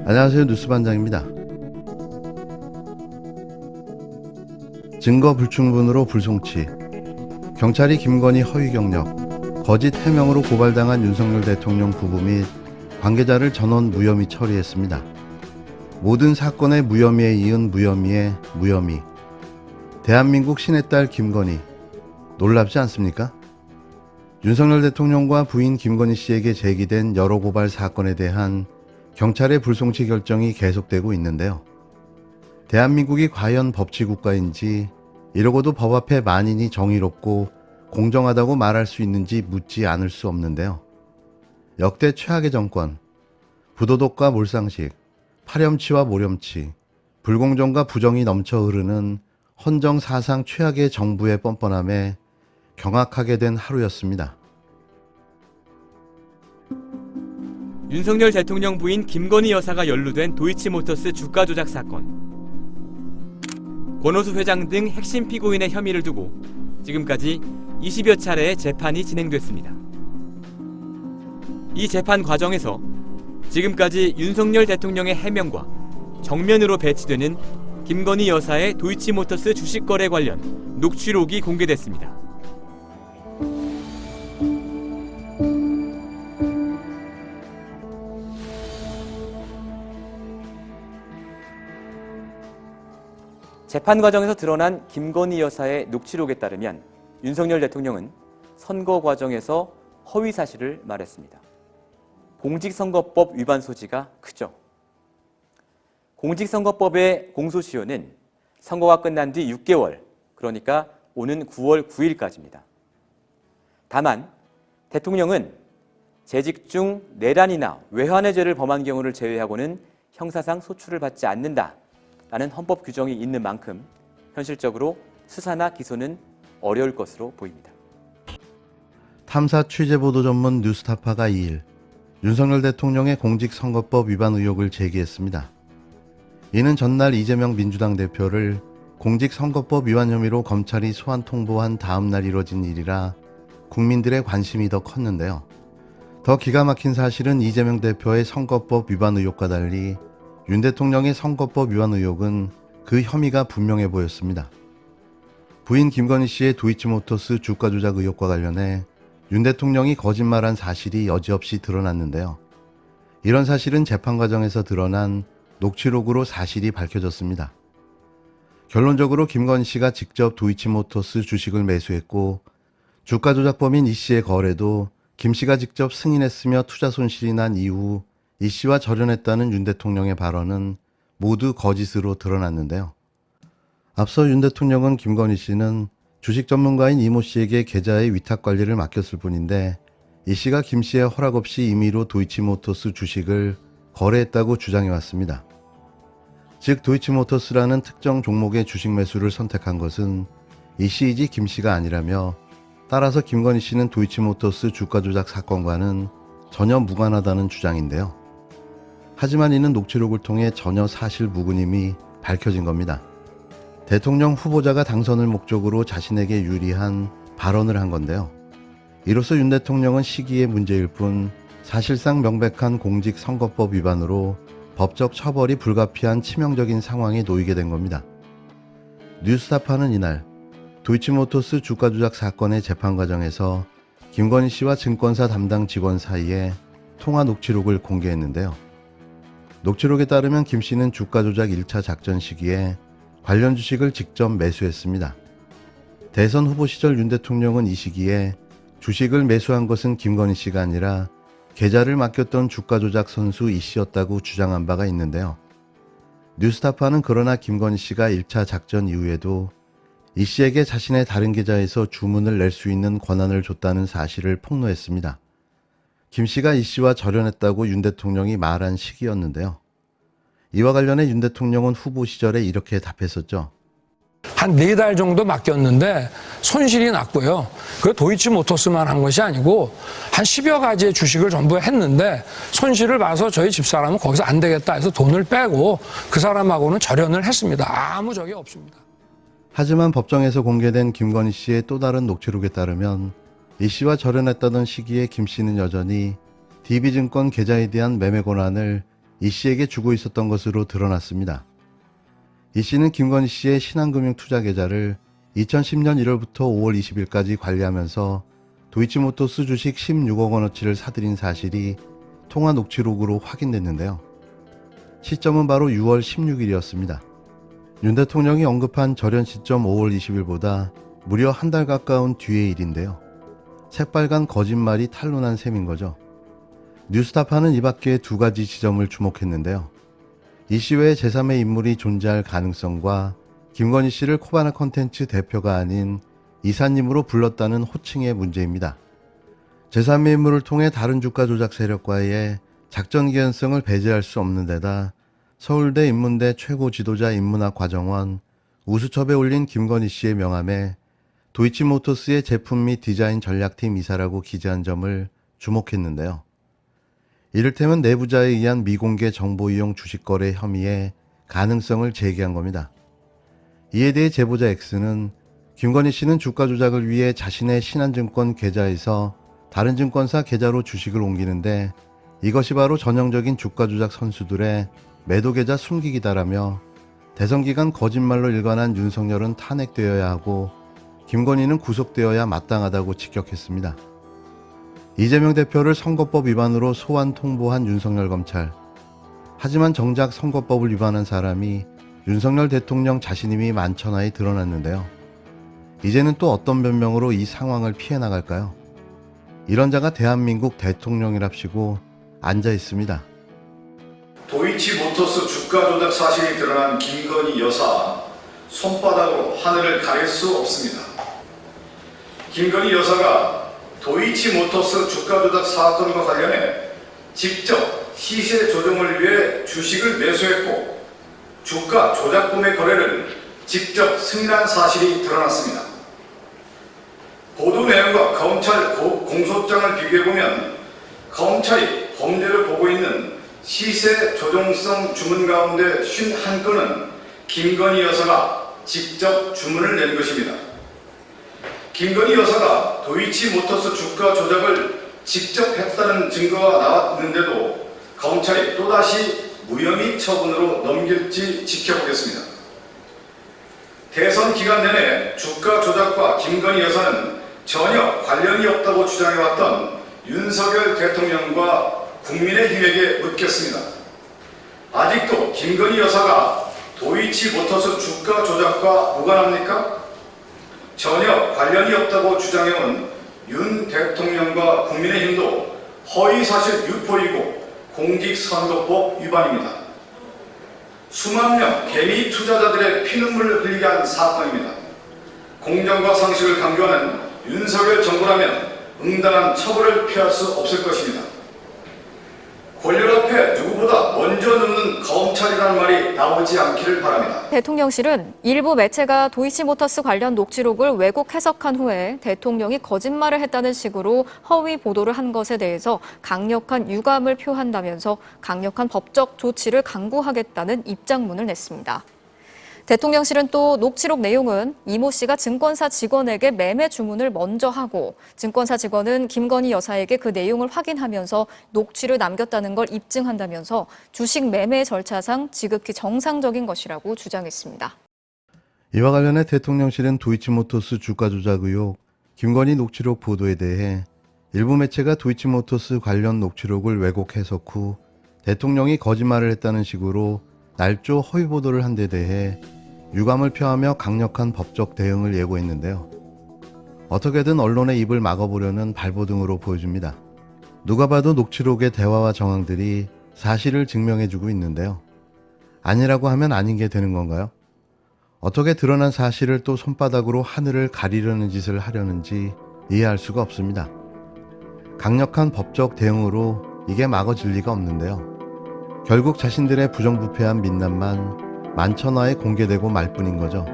안녕하세요. 뉴스반장입니다. 증거 불충분으로 불송치, 경찰이 김건희 허위 경력, 거짓 해명으로 고발당한 윤석열 대통령 부부 및 관계자를 전원 무혐의 처리했습니다. 모든 사건의 무혐의에 이은 무혐의의 무혐의. 대한민국 신의 딸 김건희, 놀랍지 않습니까? 윤석열 대통령과 부인 김건희 씨에게 제기된 여러 고발 사건에 대한 경찰의 불송치 결정이 계속되고 있는데요. 대한민국이 과연 법치국가인지, 이러고도 법 앞에 만인이 정의롭고 공정하다고 말할 수 있는지 묻지 않을 수 없는데요. 역대 최악의 정권, 부도덕과 몰상식, 파렴치와 모렴치, 불공정과 부정이 넘쳐 흐르는 헌정 사상 최악의 정부의 뻔뻔함에 경악하게 된 하루였습니다. 윤석열 대통령 부인 김건희 여사가 연루된 도이치모터스 주가 조작 사건. 권오수 회장 등 핵심 피고인의 혐의를 두고 지금까지 20여 차례의 재판이 진행됐습니다. 이 재판 과정에서 지금까지 윤석열 대통령의 해명과 정면으로 배치되는 김건희 여사의 도이치모터스 주식 거래 관련 녹취록이 공개됐습니다. 재판 과정에서 드러난 김건희 여사의 녹취록에 따르면 윤석열 대통령은 선거 과정에서 허위 사실을 말했습니다. 공직선거법 위반 소지가 크죠. 공직선거법의 공소시효는 선거가 끝난 뒤 6개월, 그러니까 오는 9월 9일까지입니다. 다만 대통령은 재직 중 내란이나 외환의 죄를 범한 경우를 제외하고는 형사상 소출을 받지 않는다 라는 헌법 규정이 있는 만큼 현실적으로 수사나 기소는 어려울 것으로 보입니다. 탐사 취재보도 전문 뉴스타파가 2일 윤석열 대통령의 공직선거법 위반 의혹을 제기했습니다. 이는 전날 이재명 민주당 대표를 공직선거법 위반 혐의로 검찰이 소환 통보한 다음 날 이뤄진 일이라 국민들의 관심이 더 컸는데요. 더 기가 막힌 사실은 이재명 대표의 선거법 위반 의혹과 달리 윤 대통령의 선거법 위반 의혹은 그 혐의가 분명해 보였습니다. 부인 김건희 씨의 도이치모터스 주가 조작 의혹과 관련해 윤 대통령이 거짓말한 사실이 여지없이 드러났는데요. 이런 사실은 재판 과정에서 드러난 녹취록으로 사실이 밝혀졌습니다. 결론적으로 김건희 씨가 직접 도이치모터스 주식을 매수했고 주가 조작범인 이 씨의 거래도 김 씨가 직접 승인했으며 투자 손실이 난 이후 이 씨와 절연했다는 윤 대통령의 발언은 모두 거짓으로 드러났는데요. 앞서 윤 대통령은 김건희 씨는 주식 전문가인 이모 씨에게 계좌의 위탁 관리를 맡겼을 뿐인데 이 씨가 김 씨의 허락 없이 임의로 도이치모터스 주식을 거래했다고 주장해왔습니다. 즉 도이치모터스라는 특정 종목의 주식 매수를 선택한 것은 이 씨이지 김 씨가 아니라며 따라서 김건희 씨는 도이치모터스 주가 조작 사건과는 전혀 무관하다는 주장인데요. 하지만 이는 녹취록을 통해 전혀 사실 무근임이 밝혀진 겁니다. 대통령 후보자가 당선을 목적으로 자신에게 유리한 발언을 한 건데요. 이로써 윤 대통령은 시기의 문제일 뿐 사실상 명백한 공직선거법 위반으로 법적 처벌이 불가피한 치명적인 상황에 놓이게 된 겁니다. 뉴스타파는 이날 도이치모터스 주가 조작 사건의 재판 과정에서 김건희 씨와 증권사 담당 직원 사이에 통화 녹취록을 공개했는데요. 녹취록에 따르면 김 씨는 주가 조작 1차 작전 시기에 관련 주식을 직접 매수했습니다. 대선 후보 시절 윤 대통령은 이 시기에 주식을 매수한 것은 김건희 씨가 아니라 계좌를 맡겼던 주가 조작 선수 이 씨였다고 주장한 바가 있는데요. 뉴스타파는 그러나 김건희 씨가 1차 작전 이후에도 이 씨에게 자신의 다른 계좌에서 주문을 낼 수 있는 권한을 줬다는 사실을 폭로했습니다. 김 씨가 이 씨와 절연했다고 윤 대통령이 말한 시기였는데요. 이와 관련해 윤 대통령은 후보 시절에 이렇게 답했었죠. 한 4달 정도 맡겼는데 손실이 났고요. 그 도이치모터스만 한 것이 아니고 한 10여 가지의 주식을 전부 했는데 손실을 봐서 저희 집사람은 거기서 안 되겠다 해서 돈을 빼고 그 사람하고는 절연을 했습니다. 아무 적이 없습니다. 하지만 법정에서 공개된 김건희 씨의 또 다른 녹취록에 따르면 이 씨와 절연했다던 시기에 김 씨는 여전히 DB증권 계좌에 대한 매매 권한을 이 씨에게 주고 있었던 것으로 드러났습니다. 이 씨는 김건희 씨의 신한금융 투자 계좌를 2010년 1월부터 5월 20일까지 관리하면서 도이치모터스 주식 16억 원어치를 사들인 사실이 통화 녹취록으로 확인됐는데요. 시점은 바로 6월 16일이었습니다. 윤 대통령이 언급한 절연 시점 5월 20일보다 무려 한 달 가까운 뒤의 일인데요. 새빨간 거짓말이 탄로난 셈인 거죠. 뉴스타파는 이 밖에 두 가지 지점을 주목했는데요. 이 씨 외에 제3의 인물이 존재할 가능성과 김건희 씨를 코바나 컨텐츠 대표가 아닌 이사님으로 불렀다는 호칭의 문제입니다. 제3의 인물을 통해 다른 주가 조작 세력과의 작전 개연성을 배제할 수 없는 데다 서울대 인문대 최고 지도자 인문학 과정원 우수첩에 올린 김건희 씨의 명함에 도이치모터스의 제품 및 디자인 전략팀 이사라고 기재한 점을 주목했는데요. 이를테면 내부자에 의한 미공개 정보 이용 주식 거래 혐의의 가능성을 제기한 겁니다. 이에 대해 제보자 X는 김건희 씨는 주가 조작을 위해 자신의 신한증권 계좌에서 다른 증권사 계좌로 주식을 옮기는데 이것이 바로 전형적인 주가 조작 선수들의 매도 계좌 숨기기다라며 대선 기간 거짓말로 일관한 윤석열은 탄핵되어야 하고 김건희는 구속되어야 마땅하다고 직격했습니다. 이재명 대표를 선거법 위반으로 소환 통보한 윤석열 검찰. 하지만 정작 선거법을 위반한 사람이 윤석열 대통령 자신임이 만천하에 드러났는데요. 이제는 또 어떤 변명으로 이 상황을 피해 나갈까요? 이런 자가 대한민국 대통령이랍시고 앉아 있습니다. 도이치모터스 주가 조작 사실이 드러난 김건희 여사, 손바닥으로 하늘을 가릴 수 없습니다. 김건희 여사가 도이치모터스 주가 조작 사건과 관련해 직접 시세 조정을 위해 주식을 매수했고 주가 조작금의 거래를 직접 승인한 사실이 드러났습니다. 보도 내용과 검찰 공소장을 비교해보면 검찰이 범죄를 보고 있는 시세 조정성 주문 가운데 51건은 김건희 여사가 직접 주문을 낸 것입니다. 김건희 여사가 도이치모터스 주가 조작을 직접 했다는 증거가 나왔는데도 검찰이 또다시 무혐의 처분으로 넘길지 지켜보겠습니다. 대선 기간 내내 주가 조작과 김건희 여사는 전혀 관련이 없다고 주장해왔던 윤석열 대통령과 국민의힘에게 묻겠습니다. 아직도 김건희 여사가 도이치모터스 주가 조작과 무관합니까? 전혀 관련이 없다고 주장해온 윤 대통령과 국민의힘도 허위사실 유포이고 공직선거법 위반입니다. 수만 명 개미 투자자들의 피눈물을 흘리게 한 사건입니다. 공정과 상식을 강조하는 윤석열 정부라면 응당한 처벌을 피할 수 없을 것입니다. 권력 앞에 누구보다 먼저 눕는 검찰이라는 말이 나오지 않기를 바랍니다. 대통령실은 일부 매체가 도이치모터스 관련 녹취록을 왜곡 해석한 후에 대통령이 거짓말을 했다는 식으로 허위 보도를 한 것에 대해서 강력한 유감을 표한다면서 강력한 법적 조치를 강구하겠다는 입장문을 냈습니다. 대통령실은 또 녹취록 내용은 이모 씨가 증권사 직원에게 매매 주문을 먼저 하고 증권사 직원은 김건희 여사에게 그 내용을 확인하면서 녹취를 남겼다는 걸 입증한다면서 주식 매매 절차상 지극히 정상적인 것이라고 주장했습니다. 이와 관련해 대통령실은 도이치모터스 주가 조작 의혹, 김건희 녹취록 보도에 대해 일부 매체가 도이치모터스 관련 녹취록을 왜곡 해석 후 대통령이 거짓말을 했다는 식으로 날조 허위 보도를 한 데 대해 유감을 표하며 강력한 법적 대응을 예고했는데요. 어떻게든 언론의 입을 막아보려는 발버둥으로 보여집니다. 누가 봐도 녹취록의 대화와 정황들이 사실을 증명해주고 있는데요. 아니라고 하면 아닌 게 되는 건가요? 어떻게 드러난 사실을 또 손바닥으로 하늘을 가리려는 짓을 하려는지 이해할 수가 없습니다. 강력한 법적 대응으로 이게 막아질 리가 없는데요. 결국 자신들의 부정부패한 민낯만 만천하에 공개되고 말 뿐인 거죠.